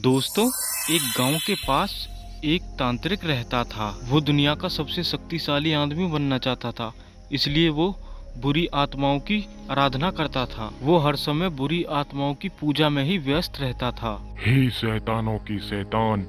दोस्तों, एक गांव के पास एक तांत्रिक रहता था। वो दुनिया का सबसे शक्तिशाली आदमी बनना चाहता था, इसलिए वो बुरी आत्माओं की आराधना करता था। वो हर समय बुरी आत्माओं की पूजा में ही व्यस्त रहता था। हे शैतानों की शैतान,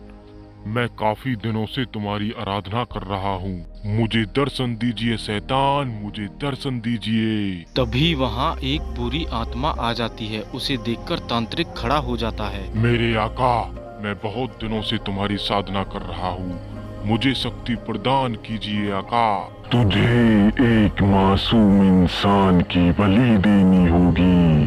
मैं काफी दिनों से तुम्हारी आराधना कर रहा हूँ। मुझे दर्शन दीजिए शैतान, मुझे दर्शन दीजिए। तभी वहाँ एक बुरी आत्मा आ जाती है। उसे देखकर तांत्रिक खड़ा हो जाता है। मेरे आका, मैं बहुत दिनों से तुम्हारी साधना कर रहा हूँ, मुझे शक्ति प्रदान कीजिए आका। तुझे एक मासूम इंसान की बलि देनी होगी,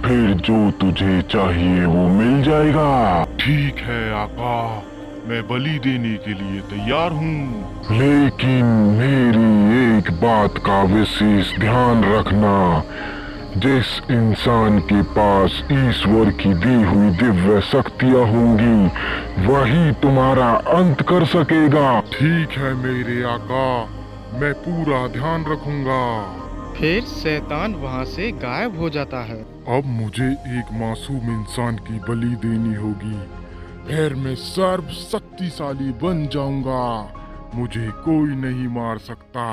फिर जो तुझे चाहिए वो मिल जाएगा। ठीक है आका, मैं बलि देने के लिए तैयार हूँ। लेकिन मेरी एक बात का विशेष ध्यान रखना, जिस इंसान के पास ईश्वर की दी हुई दिव्य शक्तियाँ होंगी वही तुम्हारा अंत कर सकेगा। ठीक है मेरे आका, मैं पूरा ध्यान रखूंगा। फिर शैतान वहाँ से गायब हो जाता है। अब मुझे एक मासूम इंसान की बलि देनी होगी, फिर मैं सर्व शक्तिशाली बन जाऊंगा, मुझे कोई नहीं मार सकता।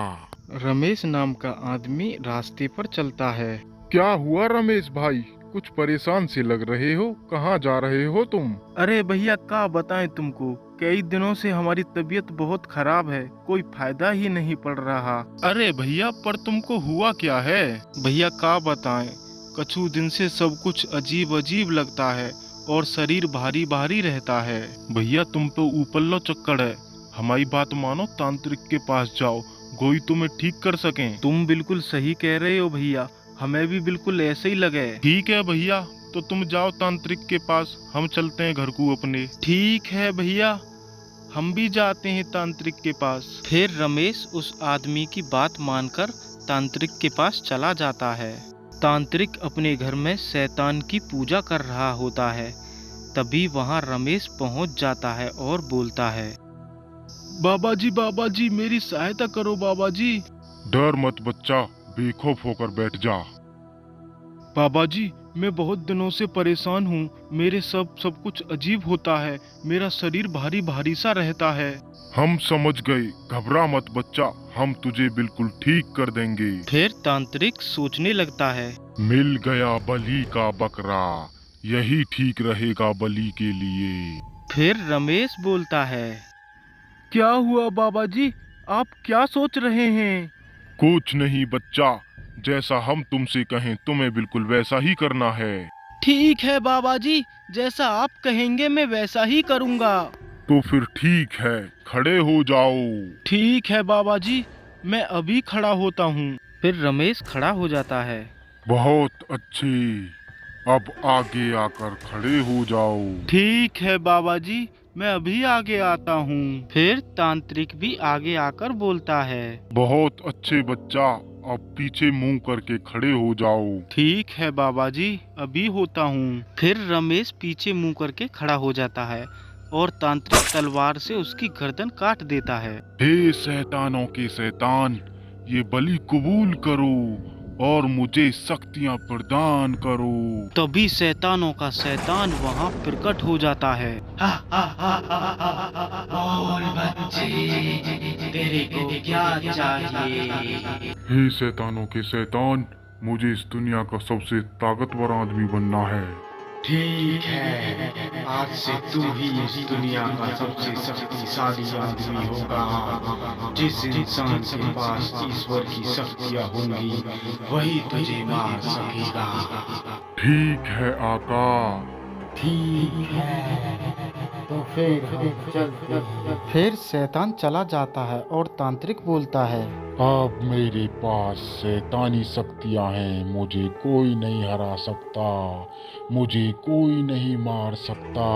रमेश नाम का आदमी रास्ते पर चलता है। क्या हुआ रमेश भाई, कुछ परेशान से लग रहे हो, कहाँ जा रहे हो तुम? अरे भैया, क्या बताएं तुमको, कई दिनों से हमारी तबीयत बहुत खराब है, कोई फायदा ही नहीं पड़ रहा। अरे भैया, पर तुमको हुआ क्या है? भैया क्या बताएं, कुछ दिन से सब कुछ अजीब अजीब लगता है और शरीर भारी भारी रहता है। भैया तुम पे ऊपर चक्कर है, हमारी बात मानो, तांत्रिक के पास जाओ, कोई तुम्हें ठीक कर सके। तुम बिल्कुल सही कह रहे हो भैया, हमें भी बिल्कुल ऐसे ही लगे। ठीक है भैया, तो तुम जाओ तांत्रिक के पास, हम चलते हैं घर को अपने। ठीक है भैया, हम भी जाते हैं तांत्रिक के पास। फिर रमेश उस आदमी की बात मानकर तांत्रिक के पास चला जाता है। तांत्रिक अपने घर में शैतान की पूजा कर रहा होता है। तभी वहां रमेश पहुंच जाता है और बोलता है, बाबा जी मेरी सहायता करो बाबा जी। डर मत बच्चा, बेखौफ होकर बैठ जा। बाबा जी, मैं बहुत दिनों से परेशान हूँ, मेरे सब कुछ अजीब होता है, मेरा शरीर भारी भारी सा रहता है। हम समझ गए, घबरा मत बच्चा, हम तुझे बिल्कुल ठीक कर देंगे। फिर तांत्रिक सोचने लगता है, मिल गया बलि का बकरा, यही ठीक रहेगा बलि के लिए। फिर रमेश बोलता है, क्या हुआ बाबा जी, आप क्या सोच रहे हैं? कुछ नहीं बच्चा, जैसा हम तुमसे कहें तुम्हें बिल्कुल वैसा ही करना है। ठीक है बाबा जी, जैसा आप कहेंगे मैं वैसा ही करूँगा। तो फिर ठीक है, खड़े हो जाओ। ठीक है बाबा जी, मैं अभी खड़ा होता हूँ। फिर रमेश खड़ा हो जाता है। बहुत अच्छे, अब आगे आकर खड़े हो जाओ। ठीक है बाबा जी, मैं अभी आगे आता हूँ। फिर तांत्रिक भी आगे आकर बोलता है, बहुत अच्छे बच्चा, अब पीछे मुंह करके खड़े हो जाओ। ठीक है बाबा जी, अभी होता हूँ। फिर रमेश पीछे मुंह करके खड़ा हो जाता है और तांत्रिक तलवार से उसकी गर्दन काट देता है। हे शैतानों के शैतान, ये बलि कबूल करो और मुझे शक्तियाँ प्रदान करो। तभी शैतानों का शैतान वहाँ प्रकट हो जाता है। बोल बच्चे, तेरे को क्या चाहिए? हे शैतानों के शैतान, मुझे इस दुनिया का सबसे ताकतवर आदमी बनना है। ठीक है, आज से तू ही इस दुनिया का सबसे शक्तिशाली आदमी होगा। जिस इंसान के पास ईश्वर की शक्तियाँ होंगी वही तुझे मार सकेगा। ठीक है आका। ठीक है, तो फिर हम चलते हैं। फिर शैतान चला जाता है और तांत्रिक बोलता है, अब मेरे पास शैतानी शक्तियाँ हैं, मुझे कोई नहीं हरा सकता, मुझे कोई नहीं मार सकता।